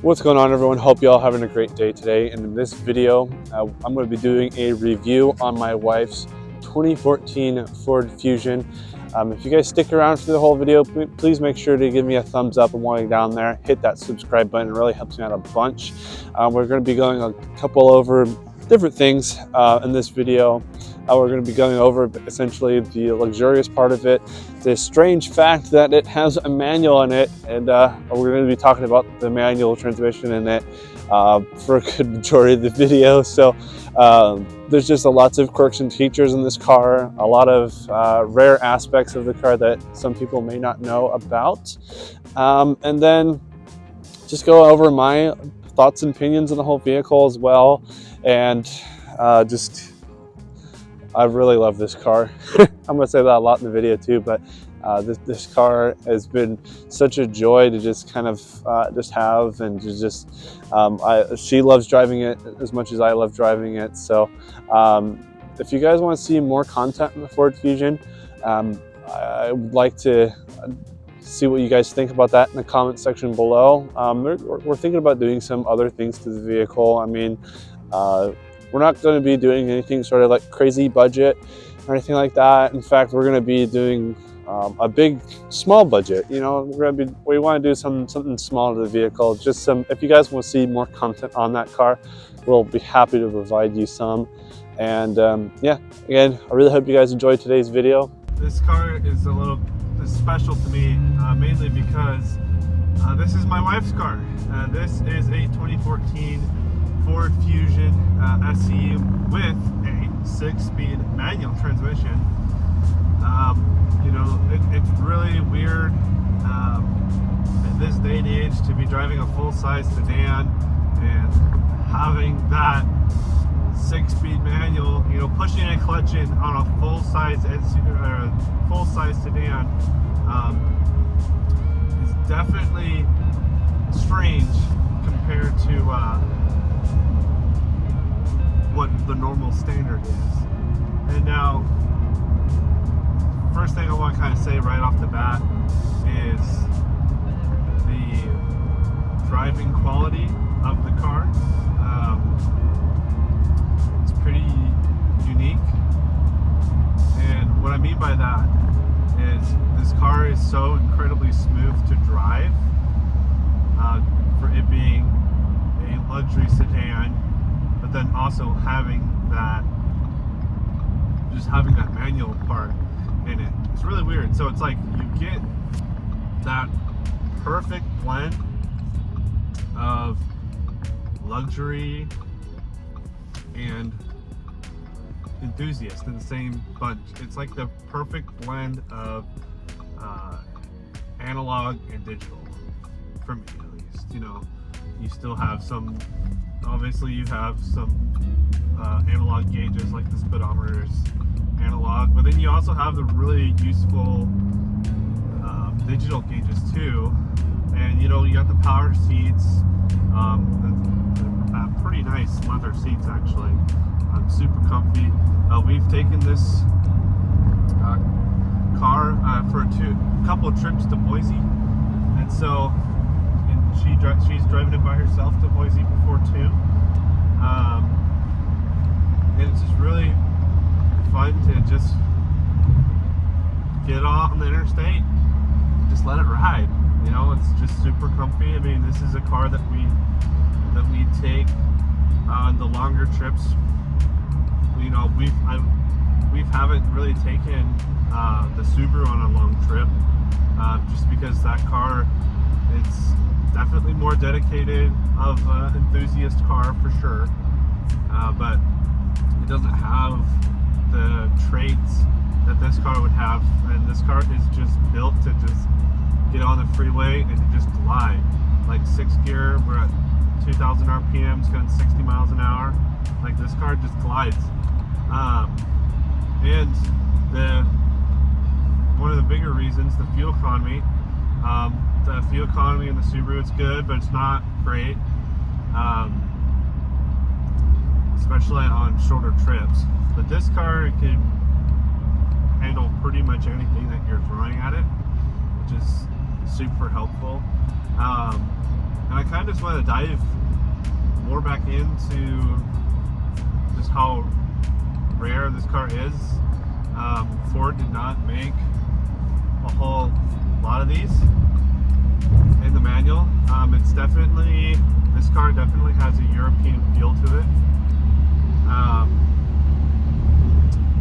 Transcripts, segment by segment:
What's going on, everyone? Hope you all having a great day today. And in this video, I'm going to be doing a review on my wife's 2014 Ford Fusion. If you guys stick around for the whole video, please make sure to give me a thumbs up and while you're down there, hit that subscribe button. It really helps me out a bunch. We're going to be going a couple over different things in this video. We're going to be going over essentially the luxurious part of it, the strange fact that it has a manual in it, and we're going to be talking about the manual transmission in it for a good majority of the video. So there's just lots of quirks and features in this car, a lot of rare aspects of the car that some people may not know about, and then just go over my thoughts and opinions on the whole vehicle as well. And I really love this car. I'm gonna say that a lot in the video too, but this car has been such a joy to just kind of just have, and to just she loves driving it as much as I love driving it. So if you guys want to see more content in the Ford Fusion, I would like to see what you guys think about that in the comment section below. We're thinking about doing some other things to the vehicle. I mean, we're not going to be doing anything sort of like crazy budget or anything like that. In fact, we're going to be doing a big, small budget. You know, we want to do something small to the vehicle. Just some. If you guys want to see more content on that car, we'll be happy to provide you some. And yeah, again, I really hope you guys enjoyed today's video. This car is special to me, mainly because this is my wife's car. This is a 2014 Ford Fusion SE with a 6-speed manual transmission. You know, it's really weird in this day and age to be driving a full-size sedan and having that 6-speed manual, you know, pushing and clutching on a full-size sedan is definitely strange compared to what the normal standard is. And now, first thing I want to kind of say right off the bat is the driving quality of the car. It's pretty unique, and what I mean by that is this car is so incredibly smooth to drive for it being a luxury sedan, but then also having that manual part in it. It's really weird. So it's like you get that perfect blend of luxury and enthusiast in the same bunch. It's like the perfect blend of analog and digital, for me at least. You know, you still have some, obviously you have some analog gauges like the speedometer's analog, but then you also have the really useful digital gauges too. And you know, you got the power seats, pretty nice leather seats actually, super comfy. We've taken this car couple of trips to Boise, and so she's driving it by herself to Boise before too. And it's just really fun to just get off on the interstate, just let it ride. You know, it's just super comfy. I mean, this is a car that we take on the longer trips. You know, we haven't really taken the Subaru on a long trip, just because that car, it's definitely more dedicated of an enthusiast car for sure, but it doesn't have the traits that this car would have, and this car is just built to just get on the freeway and to just glide. Like 6th gear, we're at 2,000 RPMs, going 60 miles an hour. Like, this car just glides. And one of the bigger reasons, the fuel economy. The fuel economy in the Subaru, it's good, but it's not great, especially on shorter trips. But this car can handle pretty much anything that you're throwing at it, which is super helpful. And I kind of just want to dive more back into just how rare this car is. Ford did not make a whole lot of these in the manual. It's definitely, this car definitely has a European feel to it.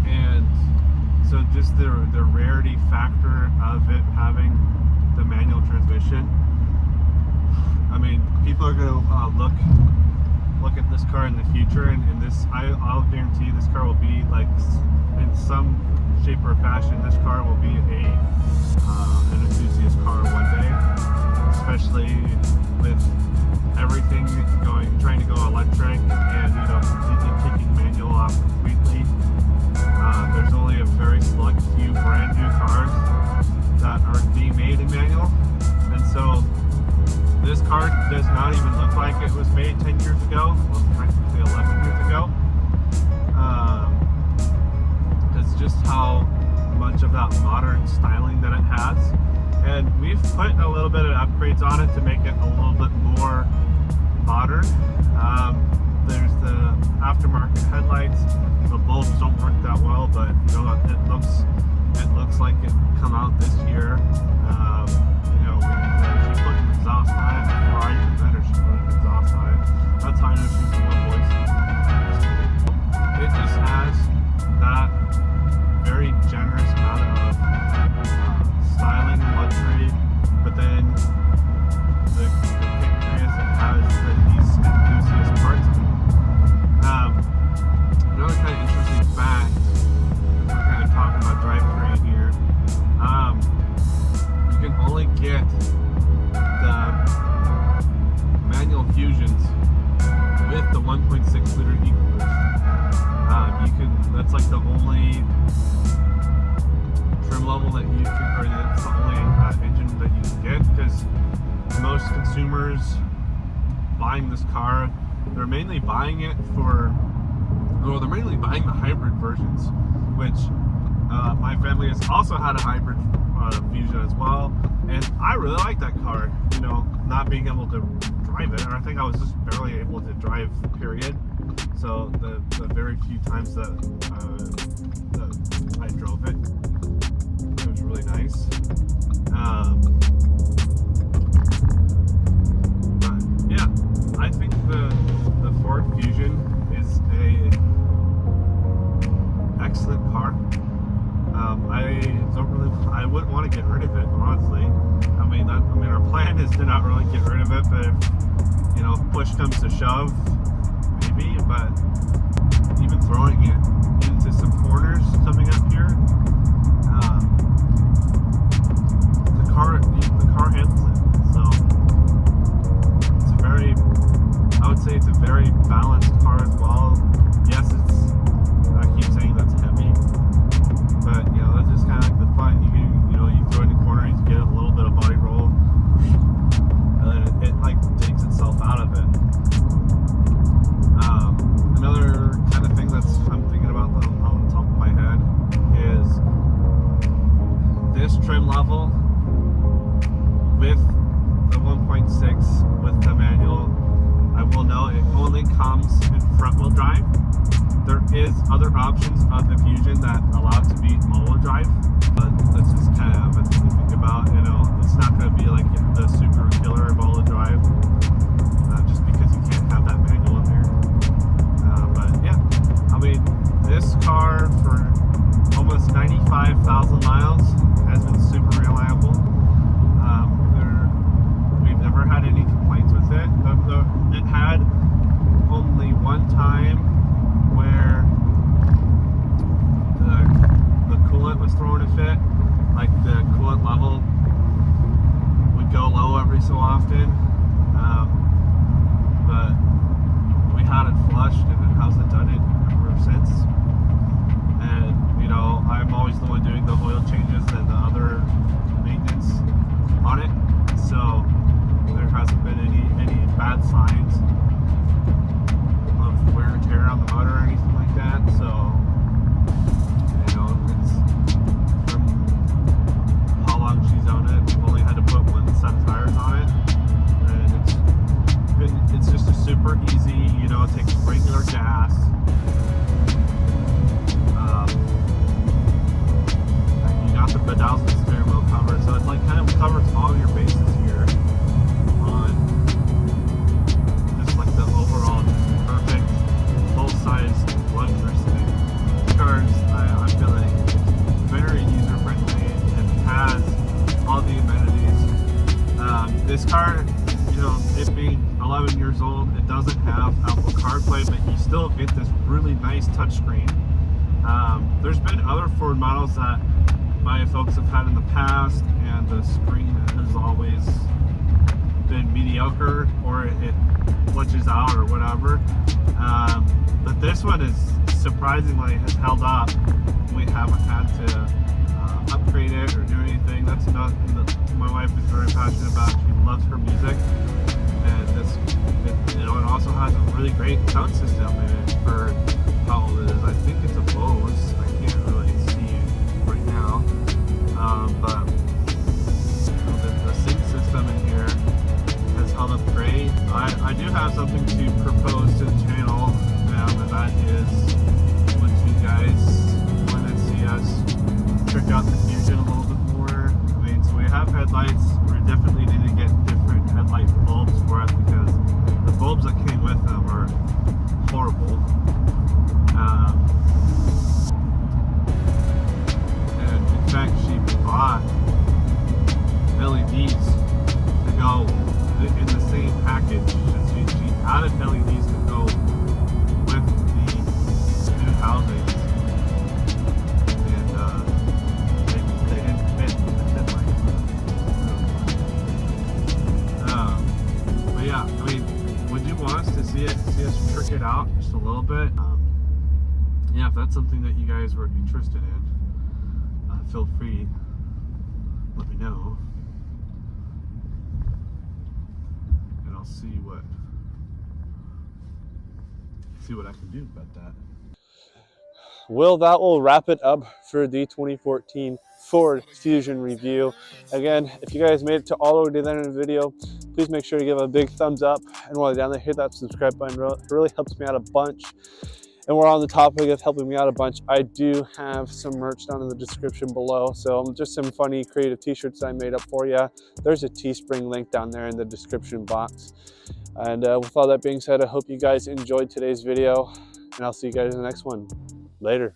And so just the rarity factor of it having the manual transmission. I mean, people are going to look at this car in the future, and this, I'll guarantee this car will be like, in some shape or fashion, this car will be an enthusiast car one day, especially with everything trying to go electric, and you know, completely taking manual off completely. There's only a very select few brand new cars that are being made in manual, and so this car does not even look like it was made 10 years ago, well, practically 11 years ago. It's just how much of that modern styling that it has. And we've put a little bit of upgrades on it to make it a little bit more modern. There's the aftermarket headlights. The bulbs don't work that well, but you know, it looks like it come out this year. You know, she put an exhaust on it, or I even better, she put an exhaust on it. That's how I know she's a little voice. It just has that very generous amount of styling and luxury, but then the kicker is it has these enthusiast parts of it. Another kind of interesting fact, we're kind of talking about drivetrain here, you can only get the manual Fusions with the 1.6 liter EcoBoost. That's like the only trim level that you can, or that's the only engine that you can get, because most consumers buying this car, they're mainly buying it they're mainly buying the hybrid versions, which my family has also had a hybrid Fusion as well, and I really like that car. You know, not being able to drive it, or I think I was just barely able to drive, period. So the very few times that I drove it, it was really nice. But yeah, I think the Ford Fusion is a excellent car. I wouldn't want to get rid of it, honestly. I mean, our plan is to not really get rid of it, but if, you know, push comes to shove, maybe. But even throwing it into some corners coming up here, the car handles it. So I would say it's a very balanced car as well. Yes, I keep saying that's heavy, but you know, that's just kind of like the fun. You throw it in the corner, you get a little bit of body roll, and then it like digs itself out of it. Another kind of thing that's I'm thinking about on the top of my head is comes in front wheel drive. There is other options of the Fusion that allow it to be all-wheel drive, but that's just kind of a thing to think about. You know, it's not going to be like the super killer of all-wheel drive, just because you can't have that manual in there. But yeah, I mean, this car for almost 95,000 miles has been super reliable. We've never had any complaints with it. It had only one time where the coolant was throwing a fit, like the coolant level would go low every so often, but we had it flushed and it hasn't done it ever since. And you know, I'm always the one doing the oil changes and the other maintenance on it, so there hasn't been any bad signs of wear and tear on the motor or anything like that. So, you know, it's from how long she's on it. We've only had to put one set of tires on it, and it's just a super easy. You know, it takes regular gas. You got the bedazzled steering wheel cover, so it like kind of covers all your bases here on just like the overall perfect full-size luxury sedan. Cars, I feel like it's very user-friendly and has all the amenities. This car, you know, it being 11 years old, it doesn't have Apple CarPlay, but you still get this really nice touchscreen. There's been other Ford models that my folks have had in the past, and the screen has always been mediocre, or it glitches out or whatever. But this one is surprisingly has held up. We haven't had to upgrade it or do anything. That's another thing that my wife is very passionate about. She loves her music, and you know, it also has a really great sound system in it for how old it is. I think it's a Bose. I can't really see it right now, but you know, the sync system in here has held up great. I do have something to propose to the channel, and that is, would you guys want to see us trick out the Fusion a little bit more? I mean, so we have headlights. We definitely need to get different headlight bulbs for it, because the bulbs that came with them are horrible. And in fact, she bought LEDs to go in the same package. She added LEDs to go with the new housing, and they didn't fit the headlights. But yeah, I mean, would you want us to see us trick it out just a little bit? Yeah, if that's something that you guys were interested in, feel free, let me know, and I'll see what I can do about that. Well, that will wrap it up for the 2014 Ford Fusion review. Again, if you guys made it to all the way to the end of the video, please make sure to give a big thumbs up, and while you're down there, hit that subscribe button. It really helps me out a bunch. And we're on the topic of helping me out a bunch. I do have some merch down in the description below. So just some funny creative t-shirts I made up for you. There's a Teespring link down there in the description box. And with all that being said, I hope you guys enjoyed today's video, and I'll see you guys in the next one. Later.